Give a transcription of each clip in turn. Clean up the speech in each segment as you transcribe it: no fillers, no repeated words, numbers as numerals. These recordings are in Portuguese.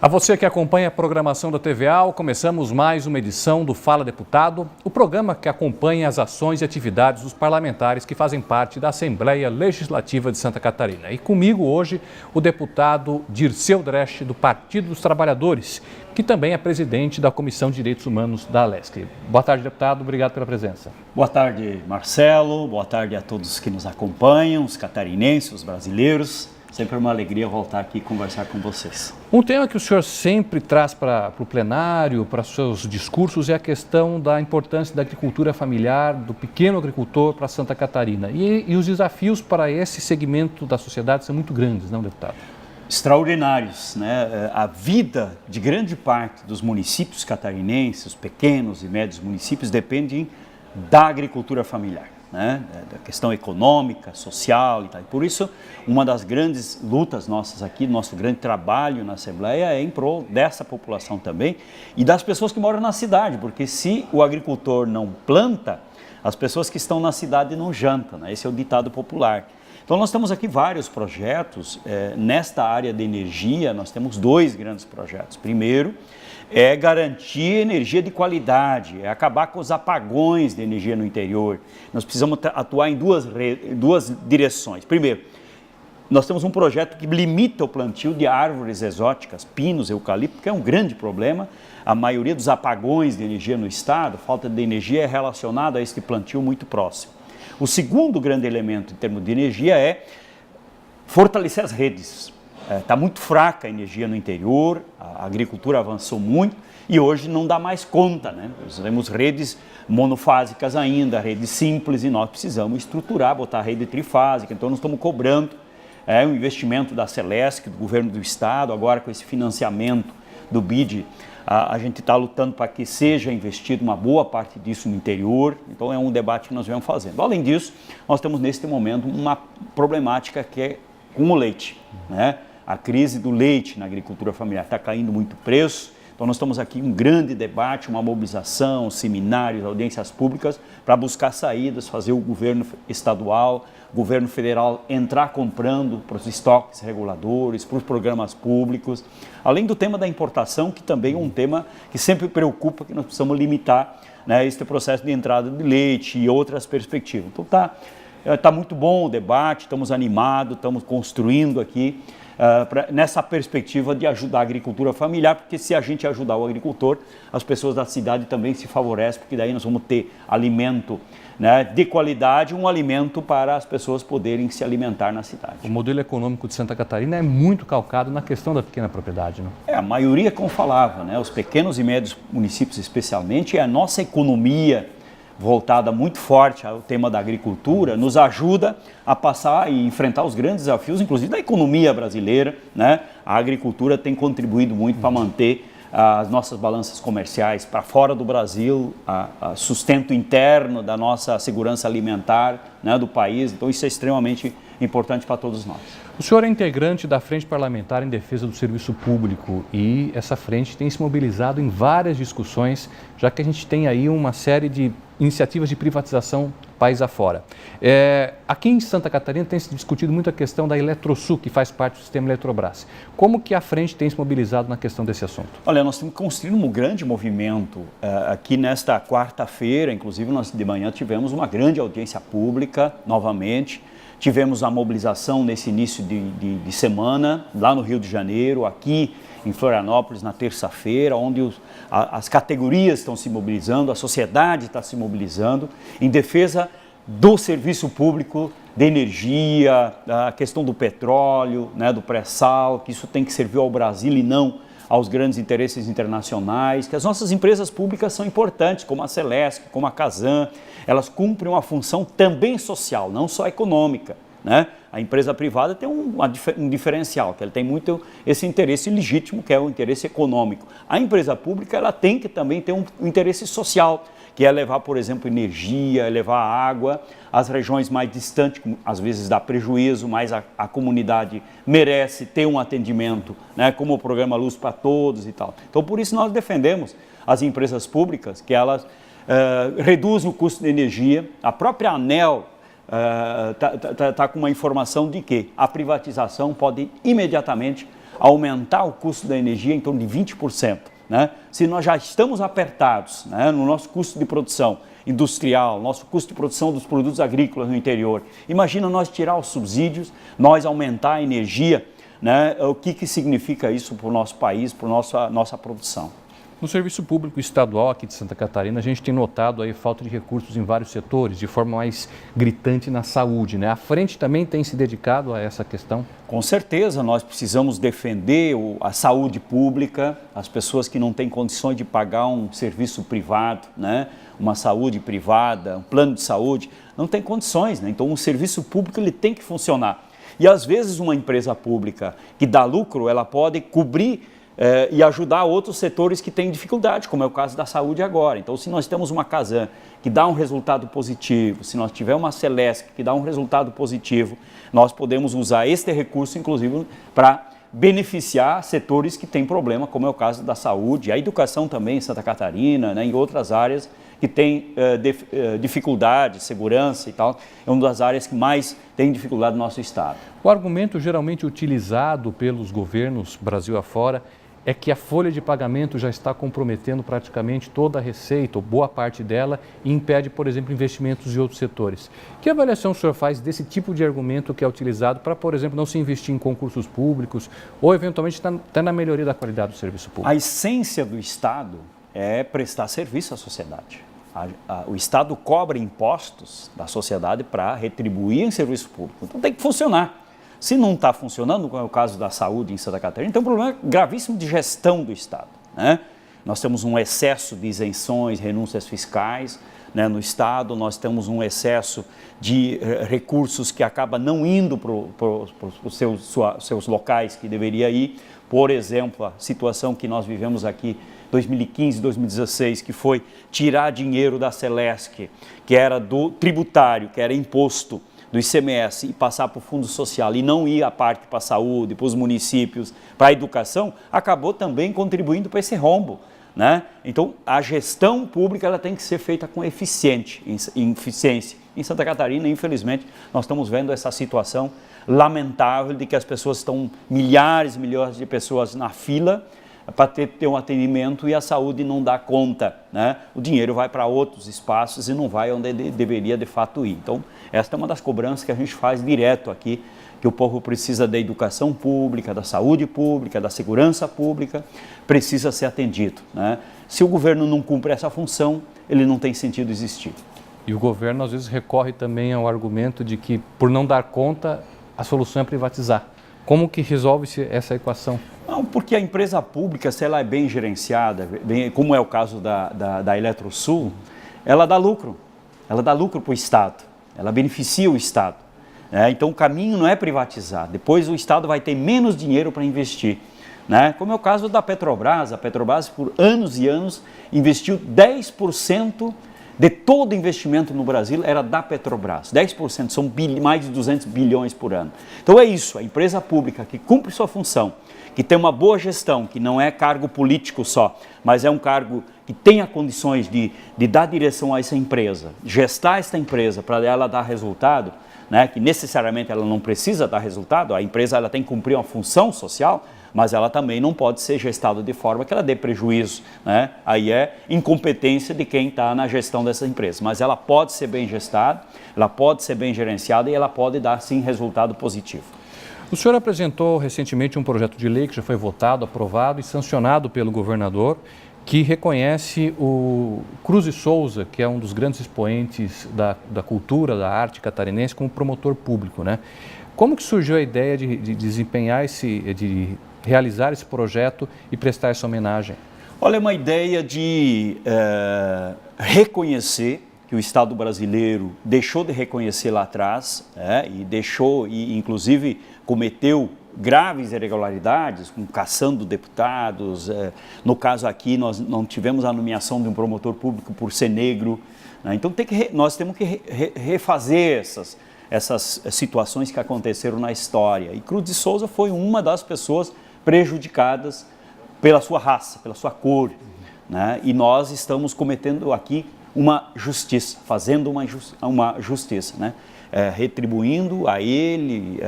A você que acompanha a programação da TVA, começamos mais uma edição do Fala Deputado, o programa que acompanha as ações e atividades dos parlamentares que fazem parte da Assembleia Legislativa de Santa Catarina. E comigo hoje o deputado Dirceu Dresch, do Partido dos Trabalhadores, que também é presidente da Comissão de Direitos Humanos da Alesc. Boa tarde, deputado. Obrigado pela presença. Boa tarde, Marcelo. Boa tarde a todos que nos acompanham, os catarinenses, os brasileiros. Sempre uma alegria voltar aqui e conversar com vocês. Um tema que o senhor sempre traz para o plenário, para seus discursos, é a questão da importância da agricultura familiar, do pequeno agricultor para Santa Catarina. E os desafios para esse segmento da sociedade são muito grandes, não, deputado? Extraordinários, né? A vida de grande parte dos municípios catarinenses, os pequenos e médios municípios, dependem da agricultura familiar. Né, da questão econômica, social e tal. Por isso, uma das grandes lutas nossas aqui, nosso grande trabalho na Assembleia é em prol dessa população também e das pessoas que moram na cidade, porque se o agricultor não planta, as pessoas que estão na cidade não jantam, né? Esse é o ditado popular. Então nós temos aqui vários projetos, nesta área de energia nós temos dois grandes projetos. Primeiro, é garantir energia de qualidade, é acabar com os apagões de energia no interior. Nós precisamos atuar em duas direções. Primeiro, nós temos um projeto que limita o plantio de árvores exóticas, pinos, eucalipto, que é um grande problema. A maioria dos apagões de energia no estado, falta de energia, é relacionada a este plantio muito próximo. O segundo grande elemento em termos de energia é fortalecer as redes. Está muito fraca a energia no interior, a agricultura avançou muito e hoje não dá mais conta, né? Nós temos redes monofásicas ainda, redes simples, e nós precisamos estruturar, botar a rede trifásica. Então nós estamos cobrando um investimento da Celesc, do governo do estado, agora com esse financiamento do BID, a gente está lutando para que seja investido uma boa parte disso no interior. Então é um debate que nós vamos fazendo. Além disso, nós temos neste momento uma problemática que é com o leite, né? A crise do leite na agricultura familiar está caindo muito preço, então nós estamos aqui em um grande debate, uma mobilização, seminários, audiências públicas para buscar saídas, fazer o governo estadual, o governo federal entrar comprando para os estoques reguladores, para os programas públicos, além do tema da importação, que também é um tema que sempre preocupa, que nós precisamos limitar, né, este processo de entrada de leite e outras perspectivas. Então tá muito bom o debate, estamos animados, estamos construindo aqui nessa perspectiva de ajudar a agricultura familiar, porque se a gente ajudar o agricultor, as pessoas da cidade também se favorecem, porque daí nós vamos ter alimento, né, de qualidade, um alimento para as pessoas poderem se alimentar na cidade. O modelo econômico de Santa Catarina é muito calcado na questão da pequena propriedade, não? A maioria, como falava, né, os pequenos e médios municípios especialmente, a nossa economia voltada muito forte ao tema da agricultura, nos ajuda a passar e enfrentar os grandes desafios, inclusive da economia brasileira, né? A agricultura tem contribuído muito para manter as nossas balanças comerciais para fora do Brasil, a sustento interno da nossa segurança alimentar, né, do país. Então isso é extremamente importante para todos nós. O senhor é integrante da Frente Parlamentar em Defesa do Serviço Público e essa frente tem se mobilizado em várias discussões, já que a gente tem aí uma série de iniciativas de privatização país afora. Aqui em Santa Catarina tem se discutido muito a questão da Eletrosul, que faz parte do sistema Eletrobras. Como que a frente tem se mobilizado na questão desse assunto? Olha, nós temos construído um grande movimento aqui nesta quarta-feira, inclusive nós de manhã tivemos uma grande audiência pública novamente. Tivemos a mobilização nesse início de semana, lá no Rio de Janeiro, aqui em Florianópolis, na terça-feira, onde as categorias estão se mobilizando, a sociedade está se mobilizando em defesa do serviço público, de energia, a questão do petróleo, né, do pré-sal, que isso tem que servir ao Brasil e não aos grandes interesses internacionais, que as nossas empresas públicas são importantes, como a Celesc, como a Casan, elas cumprem uma função também social, não só econômica, né? A empresa privada tem um diferencial, que ela tem muito esse interesse legítimo, que é o interesse econômico. A empresa pública ela tem que também ter um interesse social, que é levar, por exemplo, energia, levar água às regiões mais distantes, às vezes dá prejuízo, mas a comunidade merece ter um atendimento, né, como o programa Luz para Todos e tal. Então, por isso nós defendemos as empresas públicas, que elas reduzem o custo de energia. A própria ANEEL está com uma informação de que a privatização pode imediatamente aumentar o custo da energia em torno de 20%. Né? Se nós já estamos apertados, né, no nosso custo de produção industrial, nosso custo de produção dos produtos agrícolas no interior, imagina nós tirar os subsídios, nós aumentar a energia, né, o que significa isso para o nosso país, para a nossa produção. No serviço público estadual aqui de Santa Catarina, a gente tem notado aí falta de recursos em vários setores, de forma mais gritante na saúde, né? A frente também tem se dedicado a essa questão? Com certeza, nós precisamos defender a saúde pública, as pessoas que não têm condições de pagar um serviço privado, né? Uma saúde privada, um plano de saúde, não tem condições, né? Então, o serviço público ele tem que funcionar. E às vezes uma empresa pública que dá lucro, ela pode cobrir e ajudar outros setores que têm dificuldade, como é o caso da saúde agora. Então, se nós temos uma Casan que dá um resultado positivo, se nós tivermos uma Celesc que dá um resultado positivo, nós podemos usar este recurso, inclusive, para beneficiar setores que têm problema, como é o caso da saúde, a educação também em Santa Catarina, né, em outras áreas que têm dificuldade, segurança e tal, é uma das áreas que mais tem dificuldade no nosso estado. O argumento geralmente utilizado pelos governos Brasil afora é que a folha de pagamento já está comprometendo praticamente toda a receita, ou boa parte dela, e impede, por exemplo, investimentos de outros setores. Que avaliação o senhor faz desse tipo de argumento que é utilizado para, por exemplo, não se investir em concursos públicos ou, eventualmente, até na melhoria da qualidade do serviço público? A essência do Estado é prestar serviço à sociedade. O Estado cobra impostos da sociedade para retribuir em serviço público. Então tem que funcionar. Se não está funcionando, como é o caso da saúde em Santa Catarina, tem um problema gravíssimo de gestão do Estado, né? Nós temos um excesso de isenções, renúncias fiscais, né, no Estado, nós temos um excesso de recursos que acaba não indo para os seus locais que deveria ir. Por exemplo, a situação que nós vivemos aqui 2015, 2016, que foi tirar dinheiro da Celesc, que era do tributário, que era imposto do ICMS, e passar para o Fundo Social e não ir a parte para a saúde, para os municípios, para a educação, acabou também contribuindo para esse rombo, né? Então, a gestão pública ela tem que ser feita com eficiência. Em Santa Catarina, infelizmente, nós estamos vendo essa situação lamentável de que as pessoas estão, milhares de pessoas na fila para ter um atendimento e a saúde não dá conta, né? O dinheiro vai para outros espaços e não vai onde deveria de fato ir. Então, esta é uma das cobranças que a gente faz direto aqui, que o povo precisa da educação pública, da saúde pública, da segurança pública, precisa ser atendido, né? Se o governo não cumpre essa função, ele não tem sentido existir. E o governo, às vezes, recorre também ao argumento de que, por não dar conta, a solução é privatizar. Como que resolve-se essa equação? Não, porque a empresa pública, se ela é bem gerenciada, como é o caso da Eletrosul, ela dá lucro para o Estado, ela beneficia o Estado. Então o caminho não é privatizar, depois o Estado vai ter menos dinheiro para investir. Né? Como é o caso da Petrobras, a Petrobras por anos e anos investiu 10% de todo investimento no Brasil era da Petrobras, 10%, são mais de 200 bilhões por ano. Então é isso, a empresa pública que cumpre sua função, que tem uma boa gestão, que não é cargo político só, mas é um cargo que tenha condições de dar direção a essa empresa, gestar essa empresa para ela dar resultado, né, que necessariamente ela não precisa dar resultado, a empresa ela tem que cumprir uma função social, mas ela também não pode ser gestada de forma que ela dê prejuízo, né? Aí é incompetência de quem está na gestão dessa empresa, mas ela pode ser bem gestada, ela pode ser bem gerenciada e ela pode dar sim resultado positivo. O senhor apresentou recentemente um projeto de lei que já foi votado, aprovado e sancionado pelo governador, que reconhece o Cruz e Souza, que é um dos grandes expoentes da cultura, da arte catarinense, como promotor público, né? Como que surgiu a ideia de desempenhar de realizar esse projeto e prestar essa homenagem? Olha, é uma ideia de reconhecer que o Estado brasileiro deixou de reconhecer lá atrás, e inclusive cometeu graves irregularidades, caçando deputados. No caso aqui, nós não tivemos a nomeação de um promotor público por ser negro, né? Então nós temos que refazer essas situações que aconteceram na história. E Cruz de Souza foi uma das pessoas prejudicadas pela sua raça, pela sua cor, né? E nós estamos cometendo aqui uma justiça, fazendo uma justiça, né? Retribuindo a ele,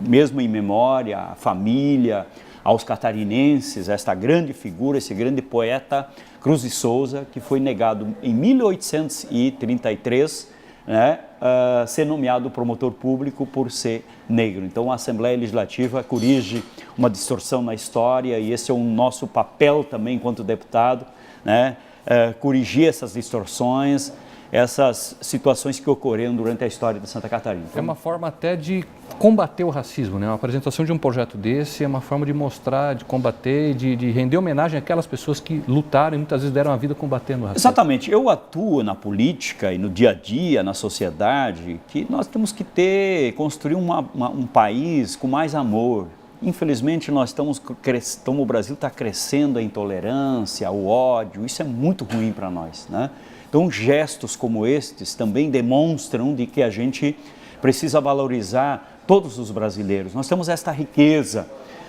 mesmo em memória, a família, aos catarinenses esta grande figura, esse grande poeta Cruz de Souza, que foi negado em 1833, né, ser nomeado promotor público por ser negro. Então a Assembleia Legislativa corrige uma distorção na história e esse é o nosso papel também enquanto deputado, né, corrigir essas distorções, essas situações que ocorreram durante a história de Santa Catarina. É uma forma até de combater o racismo, né? A apresentação de um projeto desse é uma forma de mostrar, de combater, de render homenagem àquelas pessoas que lutaram e muitas vezes deram a vida combatendo o racismo. Exatamente. Eu atuo na política e no dia a dia, na sociedade, que nós temos que construir um país com mais amor. Infelizmente, o Brasil está crescendo a intolerância, o ódio, isso é muito ruim para nós, né? Então, gestos como estes também demonstram de que a gente precisa valorizar todos os brasileiros. Nós temos esta riqueza,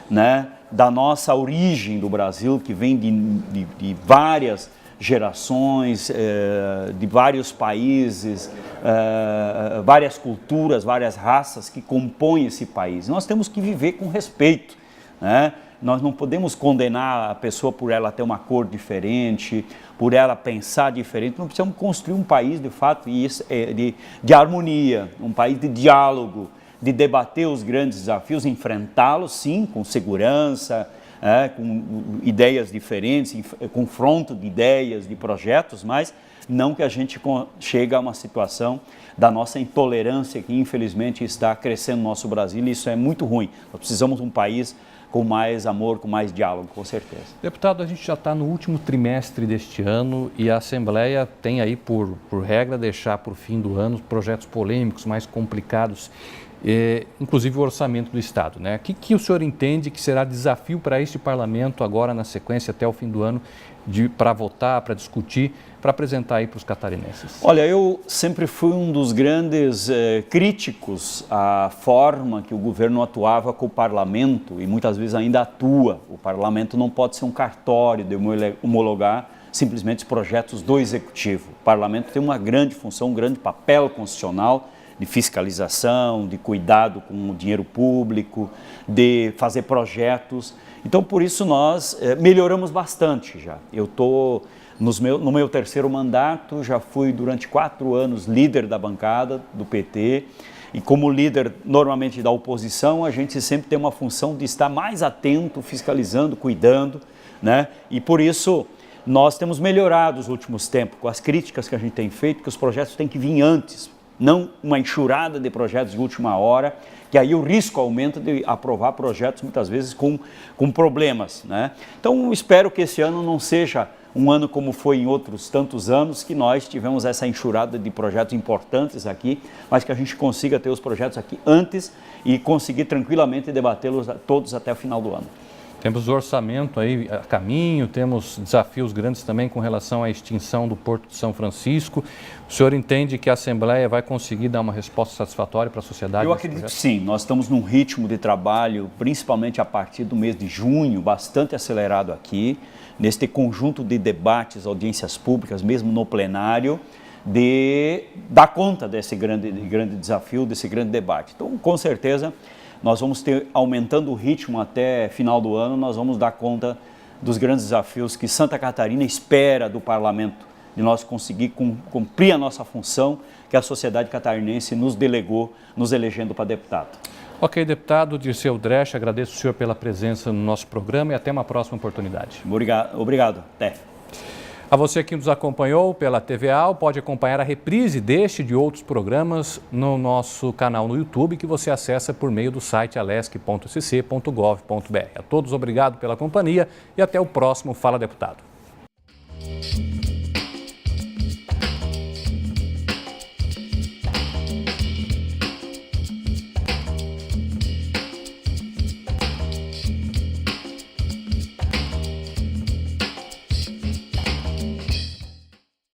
né, da nossa origem do Brasil, que vem de várias gerações, de vários países, várias culturas, várias raças que compõem esse país. Nós temos que viver com respeito, né? Nós não podemos condenar a pessoa por ela ter uma cor diferente, por ela pensar diferente. Nós precisamos construir um país, de fato, de harmonia, um país de diálogo, de debater os grandes desafios, enfrentá-los, sim, com segurança, com ideias diferentes, confronto de ideias, de projetos, mas não que a gente chegue a uma situação da nossa intolerância que, infelizmente, está crescendo no nosso Brasil e isso é muito ruim. Nós precisamos de um país com mais amor, com mais diálogo, com certeza. Deputado, a gente já está no último trimestre deste ano e a Assembleia tem aí por regra deixar para o fim do ano projetos polêmicos, mais complicados, inclusive o orçamento do Estado, né? O que o senhor entende que será desafio para este parlamento agora na sequência até o fim do ano para votar, para discutir, para apresentar aí para os catarinenses? Olha, eu sempre fui um dos grandes críticos à forma que o governo atuava com o parlamento e muitas vezes ainda atua. O parlamento não pode ser um cartório de homologar simplesmente os projetos do executivo. O parlamento tem uma grande função, um grande papel constitucional de fiscalização, de cuidado com o dinheiro público, de fazer projetos. Então, por isso, nós melhoramos bastante já. Eu estou no meu terceiro mandato, já fui durante 4 anos líder da bancada do PT e como líder normalmente da oposição, a gente sempre tem uma função de estar mais atento, fiscalizando, cuidando, né? E por isso nós temos melhorado os últimos tempos com as críticas que a gente tem feito, que os projetos têm que vir antes, não uma enxurrada de projetos de última hora, que aí o risco aumenta de aprovar projetos muitas vezes com problemas, né? Então, espero que esse ano não seja um ano como foi em outros tantos anos, que nós tivemos essa enxurrada de projetos importantes aqui, mas que a gente consiga ter os projetos aqui antes e conseguir tranquilamente debatê-los todos até o final do ano. Temos o orçamento aí a caminho, temos desafios grandes também com relação à extinção do Porto de São Francisco. O senhor entende que a Assembleia vai conseguir dar uma resposta satisfatória para a sociedade? Eu acredito que sim. Nós estamos num ritmo de trabalho, principalmente a partir do mês de junho, bastante acelerado aqui, neste conjunto de debates, audiências públicas, mesmo no plenário, de dar conta desse grande desafio, desse grande debate. Então, com certeza, nós vamos ter, aumentando o ritmo até final do ano, nós vamos dar conta dos grandes desafios que Santa Catarina espera do parlamento, de nós conseguir cumprir a nossa função que a sociedade catarinense nos delegou, nos elegendo para deputado. Ok, deputado Dirceu Dresch, agradeço o senhor pela presença no nosso programa e até uma próxima oportunidade. Obrigado. Até. A você que nos acompanhou pela TVA, pode acompanhar a reprise deste e de outros programas no nosso canal no YouTube, que você acessa por meio do site alesc.sc.gov.br. A todos, obrigado pela companhia e até o próximo Fala Deputado.